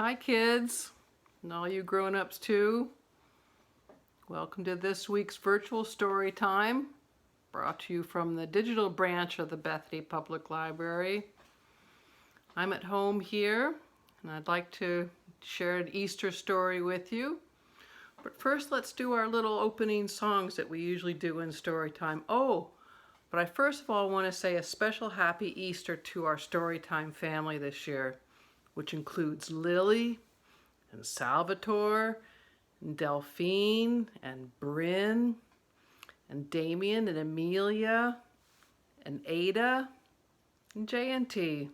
Hi kids, and all you grown-ups too. Welcome to this week's virtual story time, brought to you from the digital branch of the Bethany Public Library. I'm at home here, and I'd like to share an Easter story with you. But first, let's do our little opening songs that we usually do in story time. But I first of all want to say a special happy Easter to our Storytime family this year, which includes Lily and Salvatore and Delphine and Bryn and Damien and Amelia and Ada and J&T.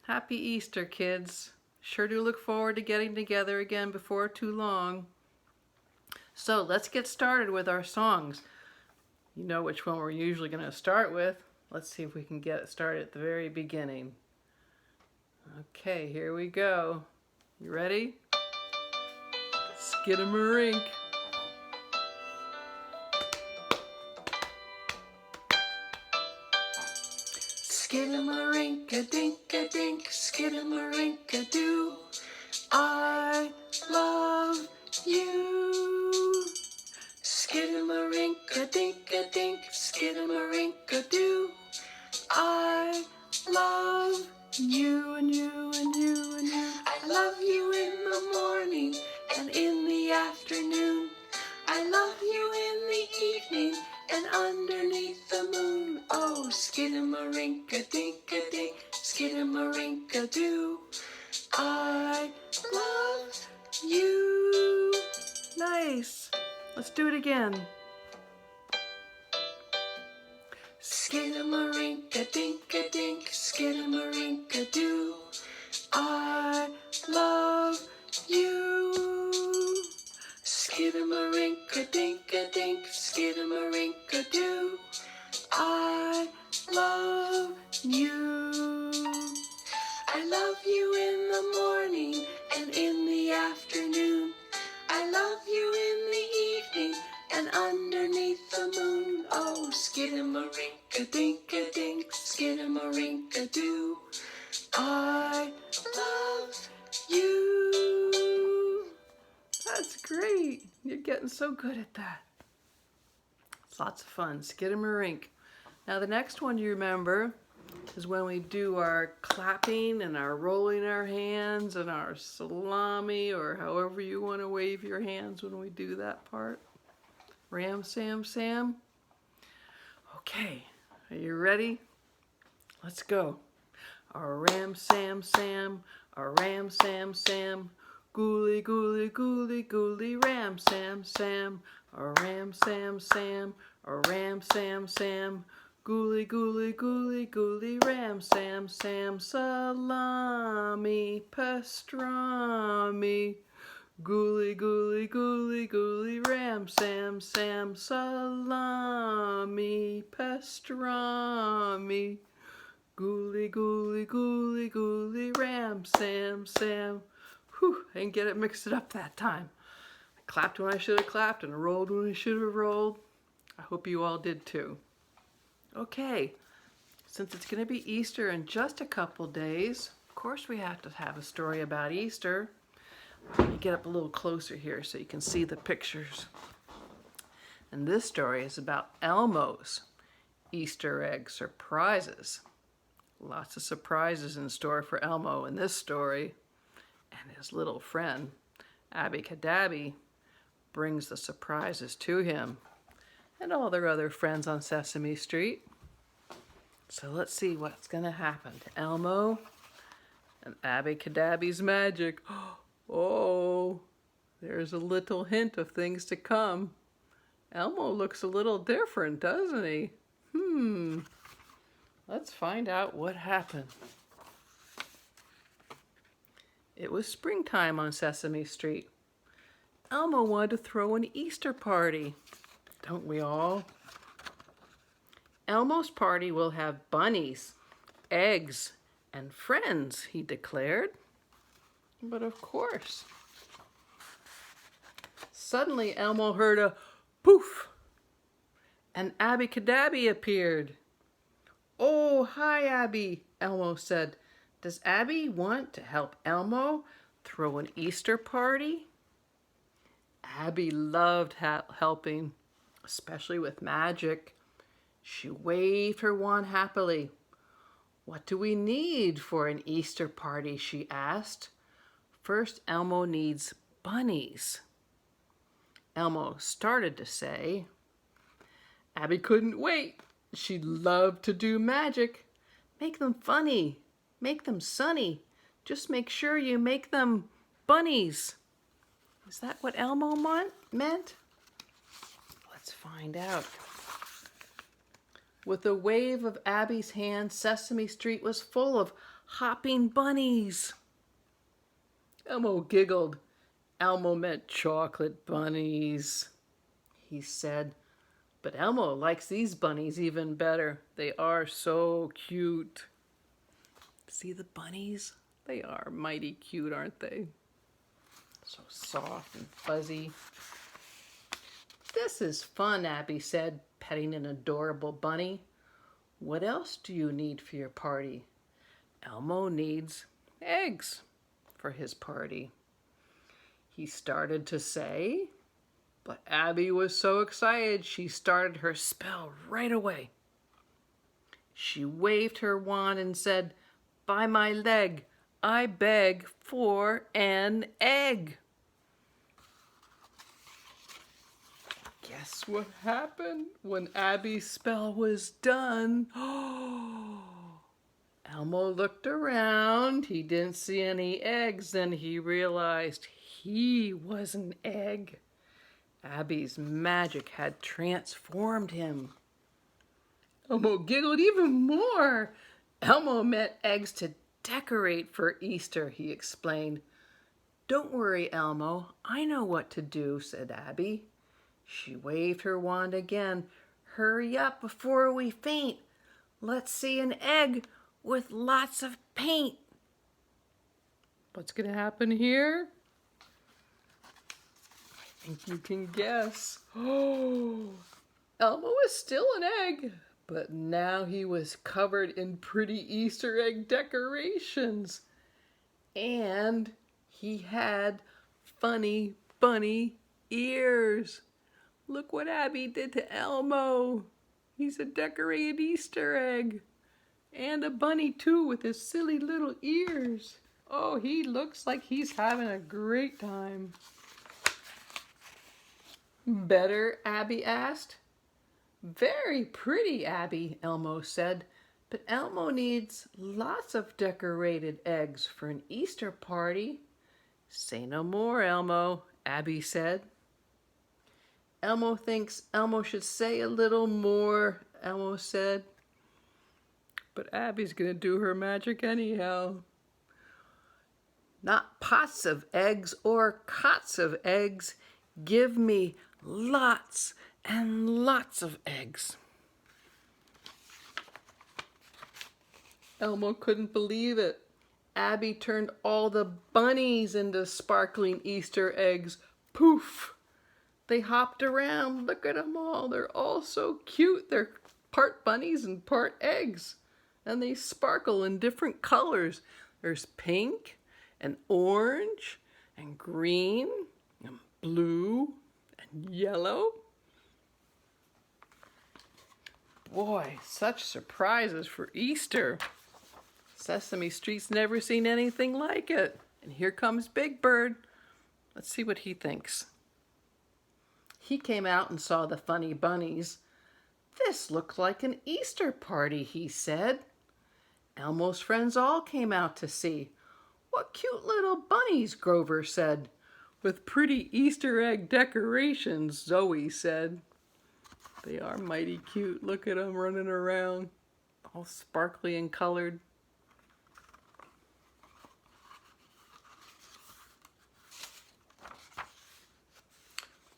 Happy Easter, kids. Sure do look forward to getting together again before too long. So let's get started with our songs. You know which one we're usually going to start with. Let's see if we can get it started at the very beginning. Okay, here we go. You ready? Skidamarink. Skidamarink-a-dink-a-dink, skidamarink-a-doo. I love you. Skidamarink-a-dink-a-dink, skidamarink-a-doo. I love you and you and you and you. I love you in the morning and in the afternoon. I love you in the evening and underneath the moon. Oh, skidamarink-a-dink-a-dink, skidamarink-a-doo. I love you. Nice. Let's do it again. Skidamarink-a-dink-a-dink, skidamarink-a-doo. I love you. Skidamarink-a-dink-a-dink, skidamarink-a-doo. I love you. I love you in the morning and in the afternoon. I love you in the evening and underneath the moon. Oh, skidamarink-a-dink-a-dink, skidamarink-a-doo. I love you. That's great. You're getting so good at that. It's lots of fun. Skidamarink. Now the next one you remember is when we do our clapping and our rolling our hands and our salami, or however you want to wave your hands when we do that part. Ram, Sam, Sam. Okay, are you ready? Let's go. Our Ram, Sam, Sam. Our Ram, Sam, Sam. Gooly, gooly, gooly, gooly, Ram, Sam, Sam. Our Ram, Sam, Sam. Our Ram, Sam, Sam. Gooly, gooly, gooly, gooly, Ram, Sam, Sam. Salami, pastrami. Gooly, gooly, gooly, gooly, Ram, Sam, Sam. Salami, pastrami. Gooly, gooly, gooly, gooly, Ram, Sam, Sam. Whew, I didn't get it mixed up that time. I clapped when I should have clapped and rolled when I should have rolled. I hope you all did too. Okay, since it's going to be Easter in just a couple days, of course we have to have a story about Easter. Let me get up a little closer here so you can see the pictures. And this story is about Elmo's Easter egg surprises. Lots of surprises in store for Elmo in this story. And his little friend, Abby Cadabby, brings the surprises to him and all their other friends on Sesame Street. So let's see what's going to happen to Elmo and Abby Cadabby's magic. Oh, there's a little hint of things to come. Elmo looks a little different, doesn't he? Let's find out what happened. It was springtime on Sesame Street. Elmo wanted to throw an Easter party. Don't we all? Elmo's party will have bunnies, eggs, and friends, he declared. But of course. Suddenly Elmo heard a poof, and Abby Cadabby appeared. "Oh, hi, Abby," Elmo said. "Does Abby want to help Elmo Throw an Easter party? Abby loved helping, especially with magic. She waved her wand happily. What do we need for an Easter party? She asked. First, Elmo needs bunnies. Elmo started to say. Abby couldn't wait. She loved to do magic. Make them funny. Make them sunny. Just make sure you make them bunnies. Is that what Elmo meant? Let's find out. With a wave of Abby's hand, Sesame Street was full of hopping bunnies. Elmo giggled. Elmo meant chocolate bunnies, he said. But Elmo likes these bunnies even better. They are so cute. See the bunnies? They are mighty cute, aren't they? So soft and fuzzy. This is fun, Abby said, petting an adorable bunny. What else do you need for your party? Elmo needs eggs for his party. He started to say, but Abby was so excited she started her spell right away. She waved her wand and said, by my leg, I beg for an egg. Guess what happened when Abby's spell was done? Elmo looked around. He didn't see any eggs. Then he realized he was an egg. Abby's magic had transformed him. Elmo giggled even more. Elmo meant eggs to decorate for Easter, he explained. Don't worry, Elmo. I know what to do, said Abby. She waved her wand again. Hurry up before we faint. Let's see an egg with lots of paint. What's going to happen here? I think you can guess. Oh, Elmo was still an egg, but now he was covered in pretty Easter egg decorations. And he had funny bunny ears. Look what Abby did to Elmo. He's a decorated Easter egg. And a bunny too with his silly little ears. Oh, he looks like he's having a great time. Better? Abby asked. Very pretty, Abby, Elmo said. But Elmo needs lots of decorated eggs for an Easter party. Say no more, Elmo, Abby said. Elmo thinks Elmo should say a little more, Elmo said. But Abby's going to do her magic anyhow. Not pots of eggs or cots of eggs. Give me lots and lots of eggs. Elmo couldn't believe it. Abby turned all the bunnies into sparkling Easter eggs. Poof! They hopped around. Look at them all. They're all so cute. They're part bunnies and part eggs. And they sparkle in different colors. There's pink and orange and green and blue and yellow. Boy, such surprises for Easter. Sesame Street's never seen anything like it. And here comes Big Bird. Let's see what he thinks. He came out and saw the funny bunnies. This looked like an Easter party, he said. Elmo's friends all came out to see. What cute little bunnies, Grover said. With pretty Easter egg decorations, Zoe said. They are mighty cute. Look at them running around, all sparkly and colored.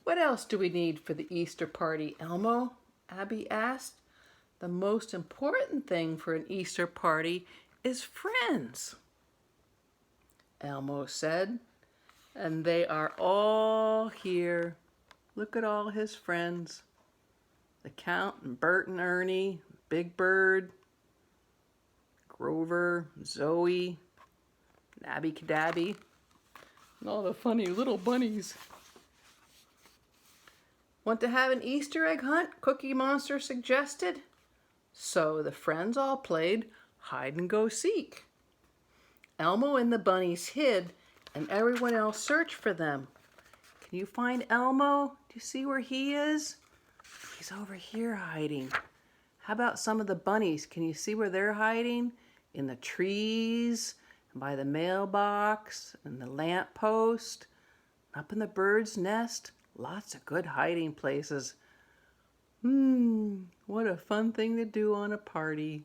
What else do we need for the Easter party, Elmo? Abby asked. The most important thing for an Easter party is friends, Elmo said. And they are all here. Look at all his friends. The Count and Bert and Ernie, Big Bird, Grover, Zoe, Nabby Cadabby. All the funny little bunnies. Want to have an Easter egg hunt? Cookie Monster suggested. So the friends all played hide and go seek. Elmo and the bunnies hid and everyone else searched for them. Can you find Elmo? Do you see where he is? He's over here hiding. How about some of the bunnies? Can you see where they're hiding? In the trees, and by the mailbox, and the lamp post, up in the bird's nest. Lots of good hiding places. What a fun thing to do on a party.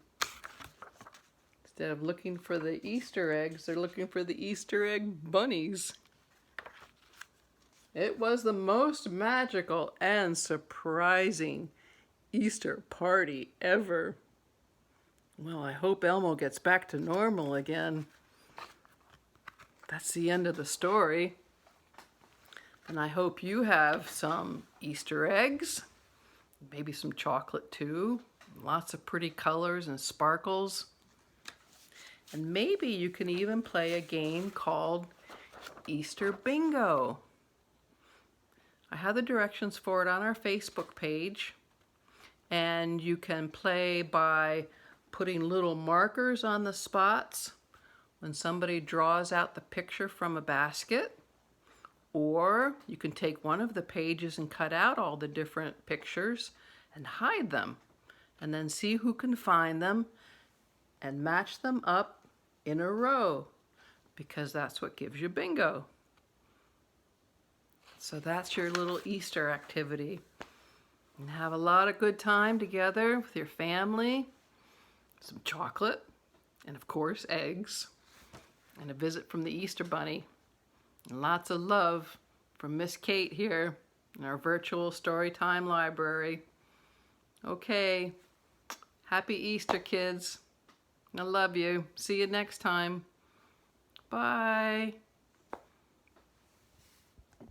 Instead of looking for the Easter eggs, they're looking for the Easter egg bunnies. It was the most magical and surprising Easter party ever. Well, I hope Elmo gets back to normal again. That's the end of the story. And I hope you have some Easter eggs, maybe some chocolate too, lots of pretty colors and sparkles. And maybe you can even play a game called Easter Bingo. I have the directions for it on our Facebook page. And you can play by putting little markers on the spots when somebody draws out the picture from a basket. Or you can take one of the pages and cut out all the different pictures and hide them. And then see who can find them and match them up in a row, because that's what gives you bingo. So that's your little Easter activity. And have a lot of good time together with your family, some chocolate, and of course eggs, and a visit from the Easter Bunny. And lots of love from Miss Kate here in our virtual Storytime library. Okay, happy Easter, kids. I love you. See you next time. Bye.